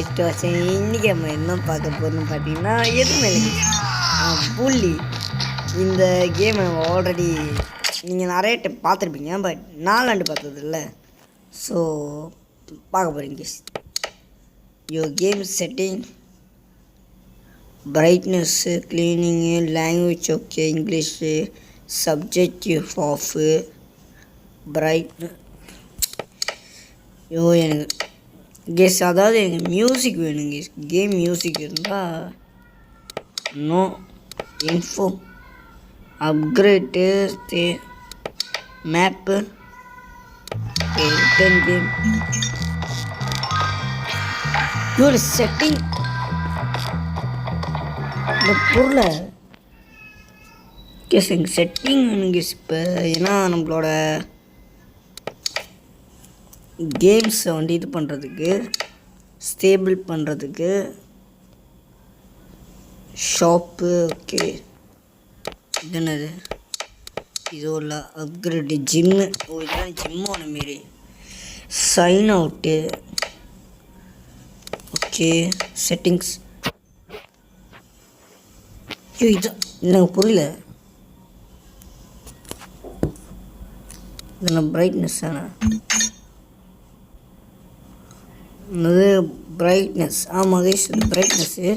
Next வச்சேன். இன்றைக்கி நம்ம என்ன பார்க்க போகிறோம்னு பார்த்தீங்கன்னா எதுவுமே இல்லை, புள்ளி. இந்த கேம் ஆல்ரெடி நீங்கள் நிறைய டைம் பார்த்துருப்பீங்க, பட் நாலாண்டு பார்த்தது இல்லை. ஸோ பார்க்க போகிறீங்க. Game setting, brightness, cleaning, language okay, English, subjective off, bright. எனக்கு கெஸ், அதாவது எனக்கு மியூசிக் வேணுங்க. கேம் மியூசிக் இருந்தால் no info, upgrade, map, return game, ஒரு செட்டிங். இந்த பொருளை கெஸ் எங்கள் செட்டிங் வேணுங்க இப்போ. ஏன்னா நம்மளோட கேம்ஸை இது பண்ணுறதுக்கு, ஸ்டேபிள் பண்ணுறதுக்கு, ஷாப்பு ஓகே. இது என்னது? இது உள்ள அப்கிரேடு, ஜிம்மு. இதெல்லாம் ஜிம்மோட மாரி. Sign out okay. செட்டிங்ஸ். இது எனக்கு புரியல. இதெல்லாம் பிரைட்னஸ் தானே? இது பிரைட்னஸ். ஆமாம் guys, brightness.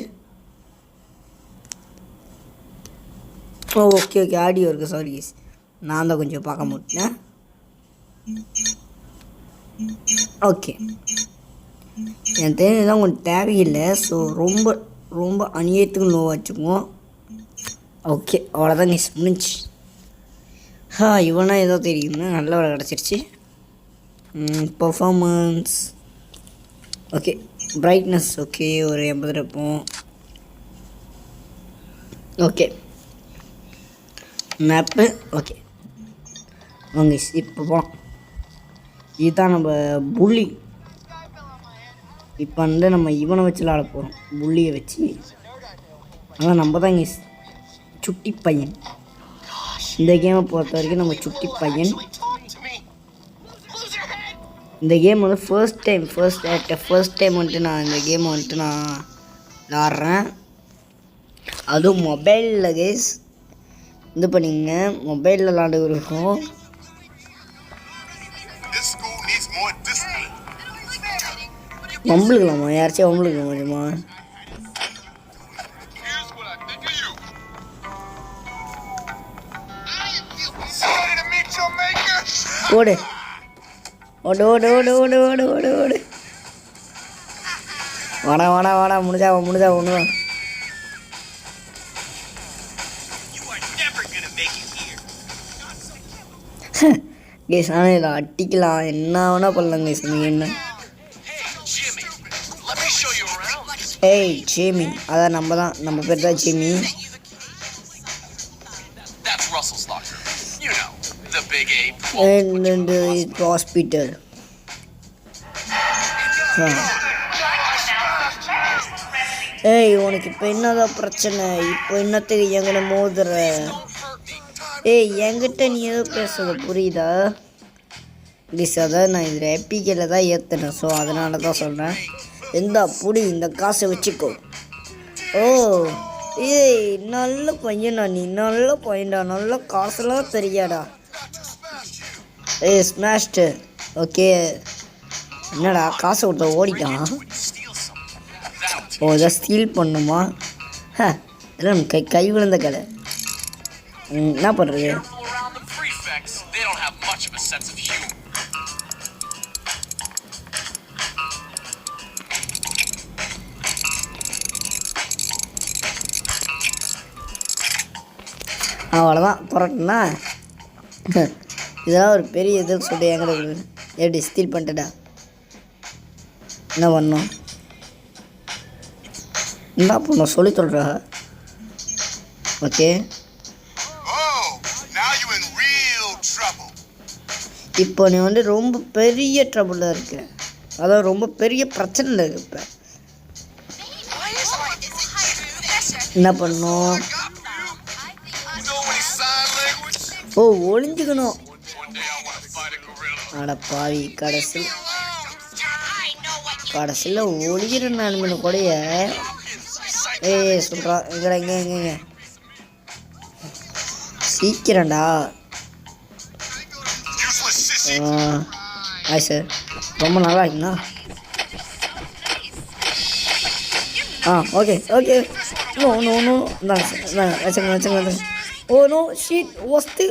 Okay okay, audio இருக்குது. சாரி கைஸ், நான் தான் கொஞ்சம் பார்க்க மாட்டேன். ஓகே, என் தேவையெல்லாம் கொஞ்சம் தேவையில்லை. ஸோ ரொம்ப ரொம்ப அநியத்துக்கு நோவாக வச்சுக்குவோம். ஓகே, அவ்வளோதான் கைஸ், முடிஞ்சு. இவனா ஏதோ தெரியும்னா நல்ல வேலை கிடச்சிருச்சு. பர்ஃபார்மன்ஸ் ஓகே, பிரைட்னஸ் ஓகே, ஒரு 80 இருப்போம். Okay, map okay. வாங்க இப்போ போகலாம். இதுதான் நம்ம புள்ளி. இப்போ நம்ம இவனை வச்சு விளாட போகிறோம், புள்ளியை வச்சு. ஆனால் நம்ம தான் இங்கே சுட்டி பையன். இந்த கேமை பொறுத்த வரைக்கும் நம்ம சுட்டி பையன். இந்த கேம் வந்து ஃபர்ஸ்ட் டைம் வந்துட்டு நான் இந்த கேமை வந்துட்டு நான் விளாட்றேன். அதுவும் மொபைலில் கேஸ். இது பண்ணிங்க, மொபைலில் விளாண்டு இருக்கும். வம்பளுக்கலாமா? யாராச்சும் வம்பளுக்கலாம் கொஞ்சமா? ஓடு ஓடு ஓடு ஓடு ஓடு ஓடு ஓடு ஓடு. வாடா வாடா வாடா, முடிஞ்சா ஒன்று தான். கேஸ் ஆனால் இதில் அட்டிக்கலாம், என்ன வேணால் பண்ணலாம் கேஸ். நீங்கள் என்ன? ஏய் ஜேமி, அதான் நம்ம பேர் தான் ஜேமி. ஹாஸ்பிட்டல். ஏய், உனக்கு இப்போ என்னதான் பிரச்சனை? இப்போ என்னத்துக்கு எங்கிட்ட மோதுற? ஏய், என்கிட்ட நீ ஏதோ பேசுறது புரியுதா? ப்ளீஸ், அதான் நான் இதில் எப்பிக்கையில் தான் ஏற்றுனேன். ஸோ அதனால தான் சொல்கிறேன். எந்த புடி, இந்த காசை வச்சுக்கோ. ஓ ஏய், நல்ல பையனா நீ, நல்ல பையன்டா, நல்ல காசுலாம் தெரியாடா. ஏய் ஸ்மாஷ்டு ஓகே. என்னடா காசை கொடுத்த ஓடிட்டான்? ஓ, இதை ஸ்டீல் பண்ணுமா? இதெல்லாம் கை விழுந்த கடை. என்ன பண்ணுறது? அவ்வளோதான், புரட்டுனா இதெல்லாம் ஒரு பெரிய இதுன்னு சொல்லி எங்களுக்கு எப்படி ஸ்டீல் பண்ணிட்டடா? என்ன பண்ணோம்? என்ன பண்ணோம் சொல்லி சொல்கிறா? ஓகே, இப்போ நீ வந்து ரொம்ப பெரிய ட்ரபுளில் இருக்கு. அதாவது ரொம்ப பெரிய பிரச்சனையில் இருக்கு. இப்போ என்ன பண்ணோம்? ஓ, ஒளிஞ்சுக்கணும். அட பாவி, கடைசி கடைசியில் ஒளிகிற நண்பனு கூடய சொல்கிறான் எங்க சீக்கிரம்டா. ஆய் சார், ரொம்ப நல்லா இருக்குண்ணா. ஓகே நோ நோ நோ வச்சுங்க. ஓ நோ ஷீட் வஸ்து.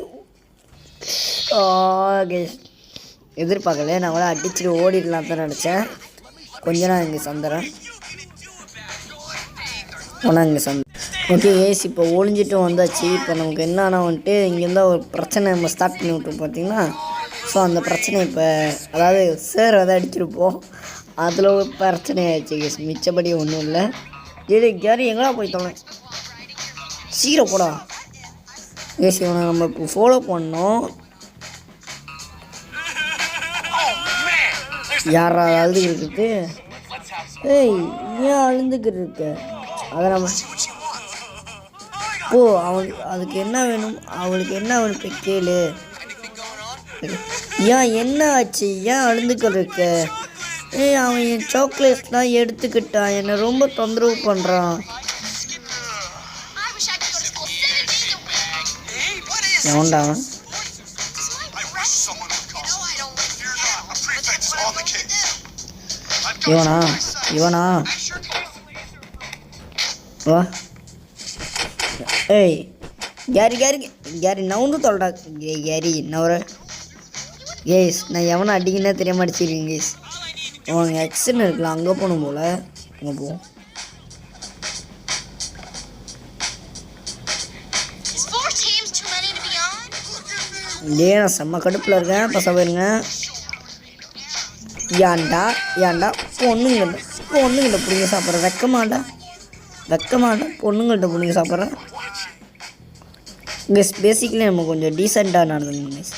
எதிர்பார்க்கல, நான் கூட அடிச்சுட்டு ஓடிடலாம் தான் நினச்சேன். கொஞ்ச நான் இங்கே சந்துறேன். ஓகே ஏசி இப்போ ஒளிஞ்சிட்டு வந்தாச்சு. இப்போ நமக்கு என்னன்னா வந்துட்டு இங்கேருந்தா ஒரு பிரச்சனை நம்ம ஸ்டார்ட் பண்ணி விட்டோம் பார்த்தீங்கன்னா. ஸோ அந்த பிரச்சனை இப்போ அதாவது சார் அதை அடிச்சிருப்போம், அதில் ஒரு பிரச்சனை ஆயிடுச்சு கேஸ். மிச்சப்படி ஒன்றும் இல்லை. யாரு எங்கடா போய்த்தோம் சீக்கிரம் போடா கேஸ். இவனை நம்ம இப்போ ஃபாலோ பண்ணோம். யாரா அழுதுகிட்டு இருக்கு? ஏன் அழுந்துக்கிட்டு இருக்க? அதை நம்ம அதுக்கு என்ன வேணும், அவளுக்கு என்ன வேணும் போய் கேளு. என்ன ஆச்சு, ஏன் அழுந்துக்கிட்டு இருக்க? அவன் என் சாக்லேட்ஸ்லாம் எடுத்துக்கிட்டான், என்னை ரொம்ப தொந்தரவு பண்ணுறான். எவன்டா அவன்? இவனா வா. கேரி நவுந்து தொல்டா. கேரி நவர கேஸ். நான் எவனை அடிக்கனே தெரிய மாட்டேச்சிருக்கேன் கேஸ். அவங்க எக்ஸ்ன்னு இருக்கலாம், அங்கே போகணும் போல். அங்கே போவோம். நான் செம்ம கடுப்பில் இருக்கேன். பசங்க போயிருங்க. ஏன்டா பொண்ணுங்கிட்ட பிடிங்க சாப்பிட்றேன். வெக்கமாண்டா பொண்ணுங்கள்ட்ட பிடிங்க சாப்பிட்றேன். கெஸ் பேசிக்கலி நம்ம கொஞ்சம் டீசெண்டாக நடந்துங்க மிஸ்.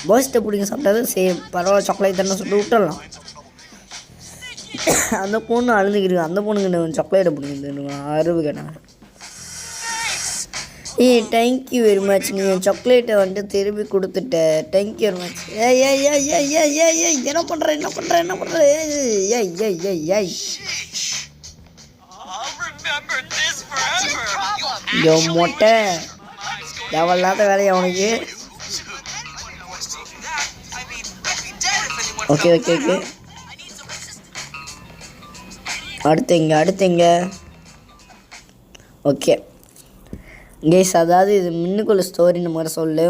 பாய்ஸ்கிட்ட பிடிங்க சாப்பிட்டாது சரி பரவாயில்ல, சாக்லேட் தானே சொல்லிட்டு விட்டுடலாம். அந்த பொண்ணு அழுதுக்கிட்டு அந்த பொண்ணுங்கிட்ட சாக்லேட்டை பிடிங்க அறிவு கேட்டாங்க. Thank you very much. நீ என் சாக்லேட்டை வந்துட்டு திருப்பி கொடுத்துட்ட. Thank you very much. என்ன பண்ணுற மொட்டை தேவையில்லாத வேலையை அவனுக்கு. ஓகே அடுத்துங்க ஓகே கேஸ். அதாவது இது மின்னுக்குள்ள ஸ்டோரி இந்த மாதிரி சொல்லு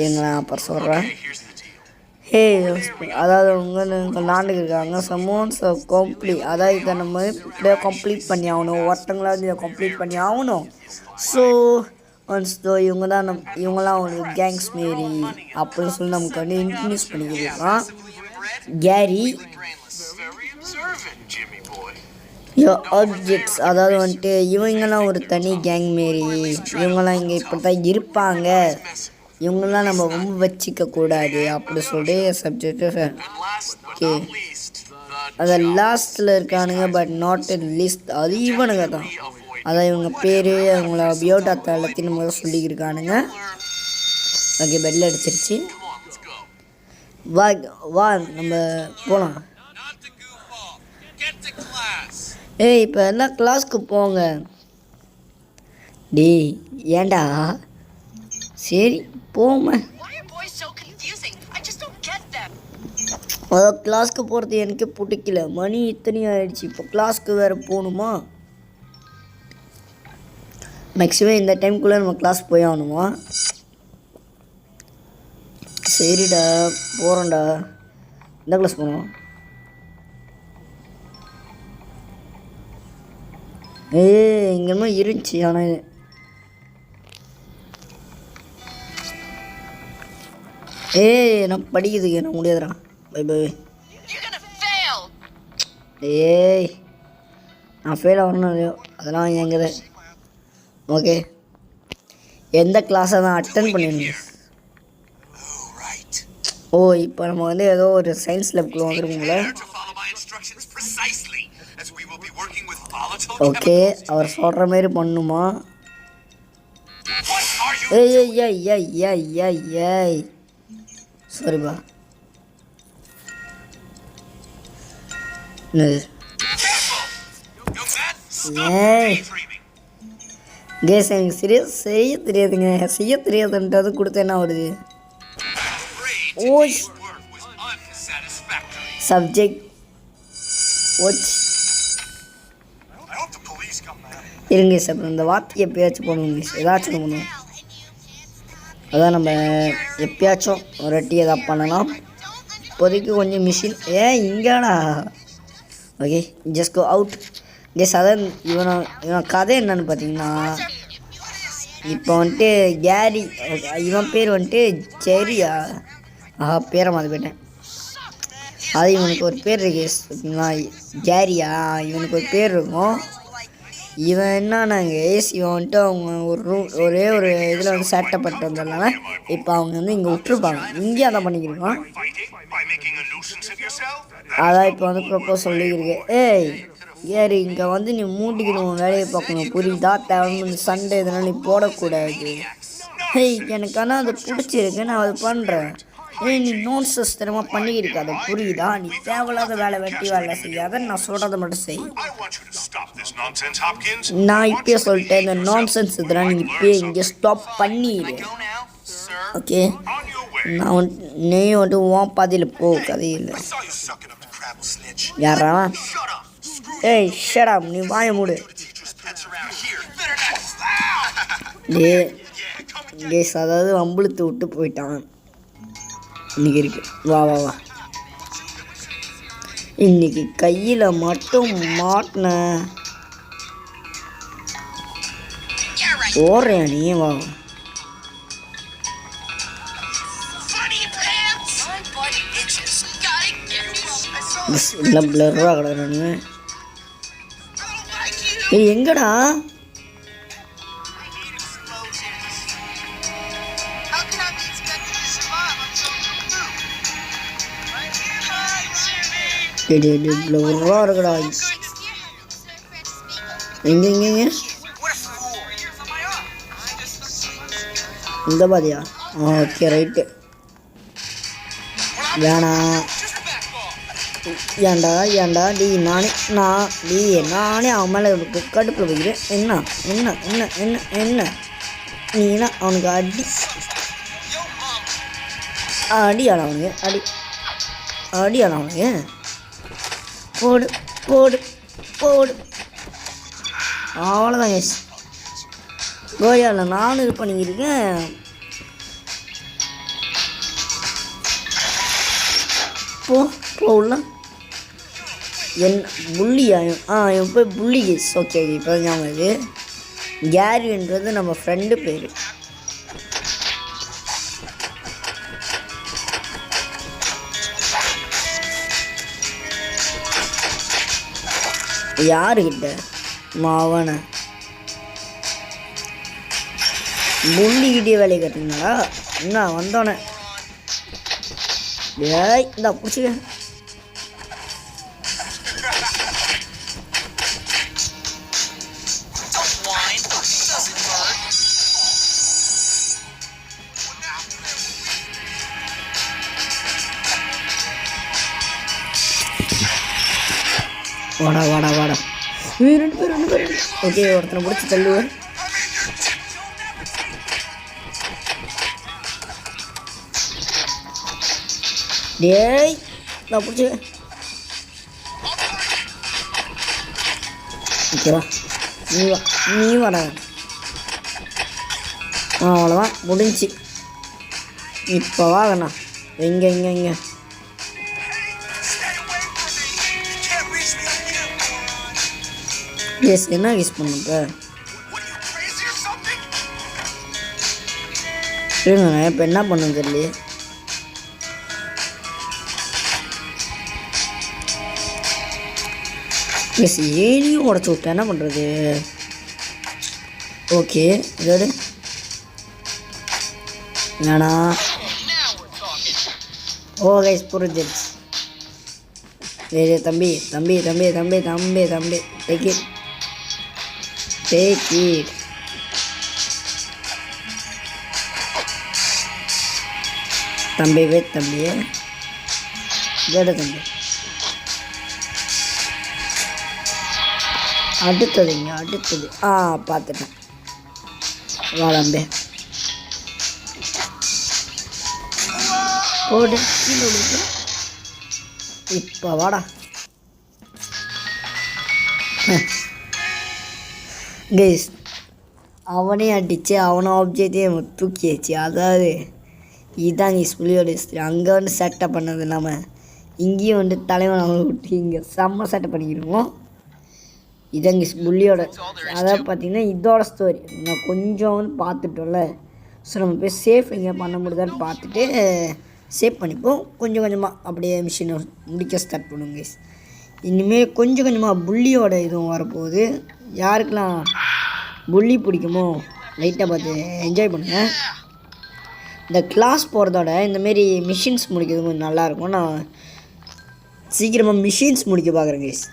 எங்க நான் அப்புறம் சொல்கிறேன். அதாவது உங்கள் நாட்டுக்கு இருக்காங்க சமோன்ஸ் கம்ப்ளீட். அதாவது இதை நம்ம இப்படியே கம்ப்ளீட் பண்ணி ஆகணும், ஒருத்தங்களாவது இதை கம்ப்ளீட் பண்ணி ஆகணும். ஸோ இவங்களாம் அவனுக்கு கேங்ஸ் மாரி அப்படின்னு சொல்லி நமக்கு வந்து இன்ட்ரடியூஸ் பண்ணிக்கிட்டு கேரி ஆப்ஜெக்ட்ஸ். அதாவது வந்துட்டு இவங்கெல்லாம் ஒரு தனி கேங் மாரி, இவங்கெல்லாம் இங்கே இப்படி தான் இருப்பாங்க, இவங்கெல்லாம் நம்ம ரொம்ப வச்சிக்க கூடாது அப்படி சொல்லி சப்ஜெக்டு. ஓகே அதை லாஸ்ட்டில் இருக்கானுங்க, பட் நாட் இன் லிஸ்ட். அது இவனுங்க தான். அதான் இவங்க பேர் அவங்கள பியோடாத்தை எல்லாத்தையும் நம்ம சொல்லிக்கிருக்கானுங்க. ஓகே பெல்ல அடிச்சிருச்சு. வா நம்ம போகலாம். இப்போ எல்லாம் கிளாஸ்க்கு போங்க. டேய் ஏண்டா சரி போமா. கிளாஸ்க்கு போகிறது எனக்கு பிடிக்கல. மணி இத்தனை ஆயிடுச்சு, இப்போ கிளாஸ்க்கு வேறு போகணுமா? மேக்ஸிமம் இந்த டைம்குள்ளே நம்ம கிளாஸ் போய் ஆகணுமா? சரிடா போகிறோம்டா. எந்த கிளாஸ் போகணும்? இங்கேமா இருந்துச்சு, ஆனால் நான் படிக்கிறதுக்கு என்ன முடியாதுடா. பை நான் ஃபெயில் ஆகணும் அதெல்லாம் எங்குது. ஓகே எந்த கிளாஸை தான் அட்டன் பண்ணிருந்தேன். இப்போ நம்ம வந்து ஏதோ ஒரு சயின்ஸ் லேப்குள்ளே வந்துருக்கோங்களே. ஓகே அவர் சொல்கிற மாரி பண்ணுமா? சாரிப்பா. ஏய் கேஸ் எனக்கு சீரியஸ் செய்ய தெரியாதுங்க, செய்ய தெரியாதுன்றது கொடுத்த என்ன வருது. ஓ சப்ஜெக்ட் வாட்ச் இருங்க சார். இந்த வார்த்தையை எப்பயாச்சும் பண்ணுவோங்க, ஏதாச்சும் பண்ணுவோம். அதான் நம்ம எப்பயாச்சும் ஒரு வாட்டி எதாவது பண்ணலாம். இப்போதைக்கு கொஞ்சம் மிஷின் இங்கேடா. Okay just go out. Guys அதான் இவன் கதை என்னன்னு பார்த்தீங்கன்னா, இப்போ வந்துட்டு கேரி, இவன் பேர் வந்துட்டு ஜெரியா. பேரை மாதிரி போயிட்டேன். அது இவனுக்கு ஒரு பேர் இருக்கு ஓகேங்களா, கேரியா. இவனுக்கு ஒரு பேர் இருக்கும். இவன் என்னன்னாங்க இவன் வந்துட்டு அவங்க ஒரே ஒரு இதில் வந்து சேட்டப்பட்டு வந்ததுனால இப்போ அவங்க வந்து இங்கே விட்டுருப்பாங்க. இங்கேயே அதான் பண்ணிக்கிருக்கான். அதான் இப்போ வந்து ப்ரப்போஸ் சொல்லிக்கிருக்கு. ஏறி இங்கே வந்து நீ மூட்டிக்கணும், வேலையை பார்க்கணும், புரியுதா? தேவை சண்டே இதனால் நீ போடக்கூடாது. எனக்கு ஆனால் அது பிடிச்சிருக்கு, நான் அதை பண்ணுறேன். நீ நோன்சஸ் தினமாக பண்ணிக்கிருக்க, அதை புரியுதா? நீ தேவையில்லாத வேலை வெட்டி வேலை செய்யாத, நான் சொல்கிறத மட்டும் செய். நான் இப்பயே சொல்லிட்டேன், இந்த நான்சென்ஸ் இதெல்லாம் நீ இப்பயே இங்கே ஸ்டாப் பண்ணிடு. ஓகே நான் நீயும் வந்துட்டு உன் பாதியில் போ, கதையில் யாரா? ஷட் அப், நீ வாய மூடு. கேஸ் அதாவது அம்புழுத்து விட்டு போயிட்டான். இன்னைக்கு இருக்கு, வா வா வா. இன்னைக்கு கையில் மட்டும் மாட்டின ஓடுறியா நீ? வா எல்லாம் பிளர்ராக கிடக்குறானுங்க. எங்கடா? பிளர்ராக இருக்குடா. எங்க எங்க எங்க இந்த பாதியா? Okay right. வேணாம். ஏன்டா நானே அவன் மேலே கடுப்பில் வைக்கிறேன். என்ன என்ன என்ன என்ன என்ன நீனா அவனுக்கு அடியானவனுங்க அடியானவனுங்க. போடு போடு போடு. அவ்வளோதாங்க கோரியாவில் நானும் இது பண்ணிக்கிருக்கேன். போகல என் புள்ளியா? என் போய் புள்ளி கேஸ். ஓகே இப்போ தான் ஞாபகம் இது. கேரின்றது நம்ம ஃப்ரெண்டு பேர். யாருக்கிட்ட மாவனை புள்ளிக்கிட்டே வேலையை கட்டுங்களா? என்ன வந்தோன்னே இந்த பிடிச்சிக்க. வாடா வாடா வாடா. ரெண்டு பேர். ஓகே ஒருத்தனை பிடிச்சி தள்ளுவேன். டேய் நான் பிடிச்சி. ஓகேவா நீ வாடா. அவ்வளோதான் முடிஞ்சு. இப்போ வாங்கண்ணா. எங்கே எஸ் என்ன யூஸ் பண்ணுங்க இருங்க. இப்போ என்ன பண்ணுன்னு தெரியலையே. எஸ் ஏனியும் உடச்சி விட்டேன், என்ன பண்ணுறது? ஓகே இதோடு வேணா. ஓ கைஸ் புரிஞ்சிருச்சு. சரி தம்பி டேக் இட். தம்பி வெயிட் தம்பி இதோட தம்பி அடுத்ததுங்க அடுத்தது பார்த்துட்டேன். வாழம்பே போடு கீழே விடுத்து. இப்போ வாடா கைஸ், அவனே அடிச்சு அவனை ஆப்ஜெக்டையும் தூக்கியாச்சு. அதாவது இதுதான் கைஸ் புலியோட ஹிஸ்ட்ரி. அங்கே வந்து சேட்டை பண்ணது இல்லாமல் இங்கேயும் வந்து தலைவன் அவனை விட்டு இங்கே செம்ம சேட்டை பண்ணிக்கிடுவோம். இதான் கைஸ் புள்ளியோட. அதாவது பார்த்திங்கன்னா இதோட ஸ்டோரி நான் கொஞ்சம் வந்து பார்த்துட்டோம்ல. ஸோ நம்ம போய் சேஃப் எங்கே பண்ண முடியுதான்னு பார்த்துட்டு சேவ் பண்ணிப்போம். கொஞ்சம் கொஞ்சமாக அப்படியே மிஷினை முடிக்க ஸ்டார்ட் பண்ணுவோம் கைஸ். இனிமேல் கொஞ்சம் கொஞ்சமாக புள்ளியோட இதுவும் வரப்போகுது. யாருக்கெல்லாம் புள்ளி பிடிக்குமோ லைட்டாக பார்த்து என்ஜாய் பண்ணுங்கள். இந்த கிளாஸ் போகிறதோட இந்தமாரி மிஷின்ஸ் முடிக்கிறது கொஞ்சம் நல்லாயிருக்கும். நான் சீக்கிரமாக மிஷின்ஸ் முடிக்க பார்க்குறேன் கைஸ்.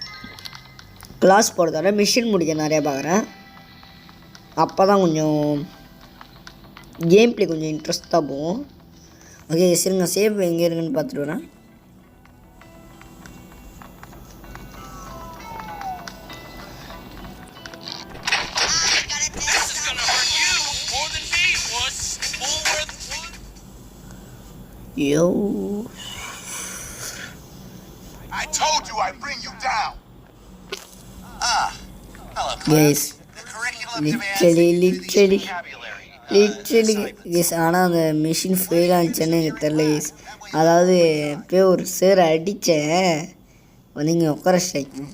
கிளாஸ் போகிறதோட மிஷின் முடிக்க நிறையா பார்க்குறேன். அப்போ தான் கொஞ்சம் கேம் ப்ளே கொஞ்சம் இன்ட்ரெஸ்ட்டாக போகும். ஓகே சரிங்க, சேவ் எங்கே இருக்குன்னு பார்த்துட்டு வரேன். Yo. I told you I'd bring you down. Hello. Guys. Literally. Guys, ஆனால் அந்த மிஷின் ஃபெயில் ஆனிச்சுன்னு எனக்கு தெரியல guys. அதாவது போய் ஒரு சேரை அடித்தேன், நீங்கள் உட்கார ஸ்ட்ரைக்கு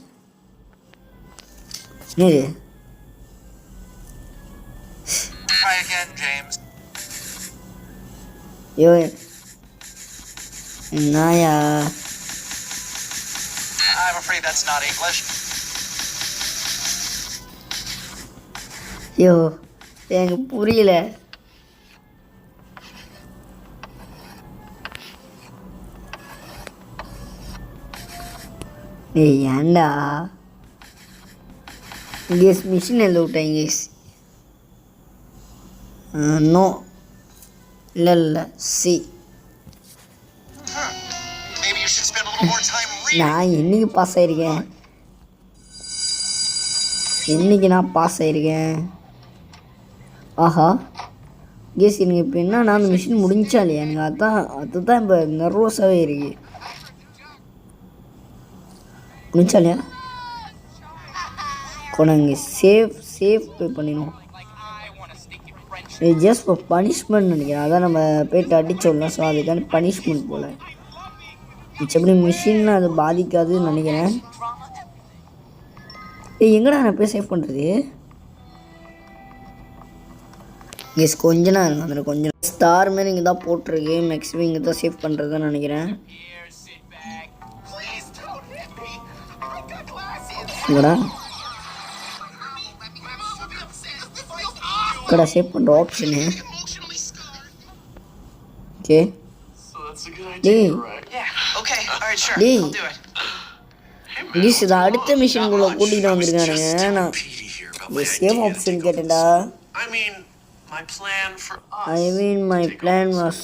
என்னது யோ என்னயா? யோ எனக்கு புரியல. ஏய் ஏண்டா கேஸ் மிஷின் எழுத விட்டேன் கேஸ். நோ இல்லை சி. நான் என்னைக்கு பாஸ் ஆகிருக்கேன்? என்னைக்கு நான் பாஸ் ஆகிருக்கேன்? ஆஹா கேஸ் எனக்கு இப்போ என்ன, நான் அந்த மிஷின் முடிஞ்சா இல்லையா? எனக்கு அதுதான் இப்போ நர்வஸாகவே இருக்கு. முடிஞ்சா இல்லையா? கொண்டாங்க சேஃப் பே பண்ணிடுவோம். இது ஜஸ்ட் இப்போ பனிஷ்மெண்ட் நினைக்கிறேன். அதான் நம்ம போய்ட்டு அடிச்சோம்ல, ஸோ அதுக்கான பனிஷ்மெண்ட் போல். மிச்சப்படி மிஷின் அது பாதிக்காதுன்னு நினைக்கிறேன். எங்கடா நான் போய் சேவ் பண்ணுறது? எஸ் கொஞ்ச நேரம் இருங்க, அதில் கொஞ்சம் ஸ்டார் மாரி இங்கே தான் போட்டிருக்கு. மேக்ஸிமம் இங்கே தான் சேவ் பண்ணுறதுன்னு நினைக்கிறேன். இங்கடா கடை சேவ் பண்ணுற ஆப்ஷனு. ஓகே டேய் ப்ளீஸ் இதை அடுத்த மிஷினுக்குள்ளே கூட்டிகிட்டு வந்துருக்கானுங்க. நான் சேவ் ஆப்ஷன் கேட்டேன்டா. my plan was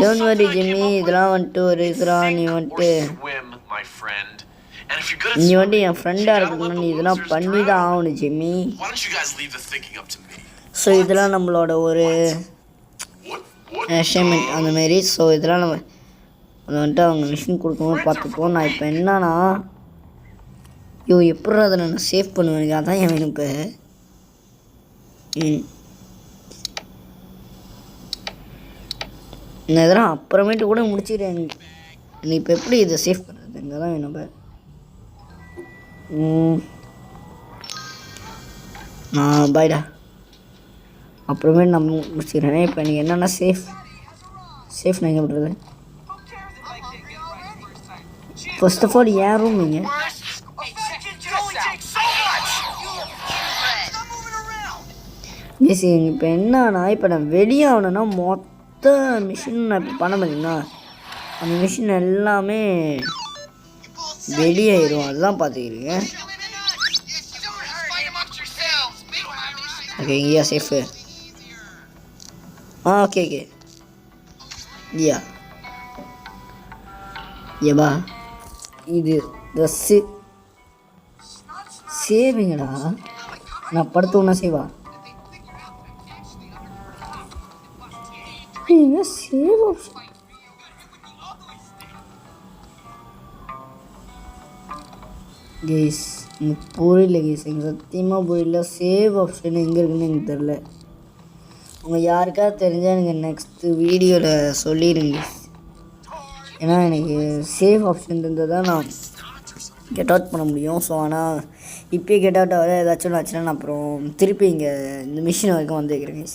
don't worry Jimmy, இதெல்லாம் வந்துட்டு ஒரு இதுதான். நீ வந்துட்டு என் ஃப்ரெண்டாக இருக்கணும், நீ இதெல்லாம் பண்ணி தான் ஆகணும் ஜிம்மி. ஸோ இதெல்லாம் நம்மளோட ஒரு அசைன்மெண்ட் அந்தமாரி. ஸோ இதெல்லாம் நம்ம அதை வந்துட்டு அவங்க மிஷின் கொடுக்கும்போது பார்த்துப்போம். நான் இப்போ என்னன்னா எப்படி அதை நான் சேவ் பண்ணுவேன், அதான் என் வேணும் இப்போ. நான் இதெல்லாம் அப்புறமேட்டு கூட முடிச்சிடுறேன். நீ இப்போ எப்படி இதை சேவ் பண்ணுறது, இங்கே தான் வேணும் இப்போ. நான் பாய்டா அப்புறமேட்டு நான் முடிச்சிடுறேன். இப்போ எனக்கு என்னென்னா சேஃப் நான் எங்கே பண்ணுறது? ஃபர்ஸ்ட் ஆஃப் ஆல் ஏன் ரூம் நீங்கள் இப்போ என்னன்னா, இப்போ நான் வெளியே ஆகணுன்னா மொத்த மிஷின் நான் இப்போ பண்ண பார்த்தீங்கன்னா அந்த மிஷின் எல்லாமே வெளியாயிரும். அதுதான் பார்த்துக்கிறீங்க. ஓகே இங்கேயா சேஃபு? ஓகே ஏபா இது ட்ரெஸ்ஸு சேவிங்கடா. நான் படுத்து ஒன்றா செய்வா. சேவ் ஆப்ஷன் கேஸ் எனக்கு புரியல கேஸ். எனக்கு சத்தியமாக புரியல. சேவ் ஆப்ஷன் எங்கே இருக்குன்னு எனக்கு தெரில. உங்கள் யாருக்காவது தெரிஞ்சால் எனக்கு நெக்ஸ்ட்டு வீடியோவில் சொல்லிடுங்க. ஏன்னா எனக்கு சேவ் ஆப்ஷன் இருந்தால் தான் நான் கெட் அவுட் பண்ண முடியும். ஸோ ஆனால் இப்போயே கெட் அவுட் ஆக ஏதாச்சும் ஆச்சுன்னா நான் அப்புறம் திருப்பி இங்கே இந்த மிஷின் வரைக்கும் வந்து வைக்கிறேன்.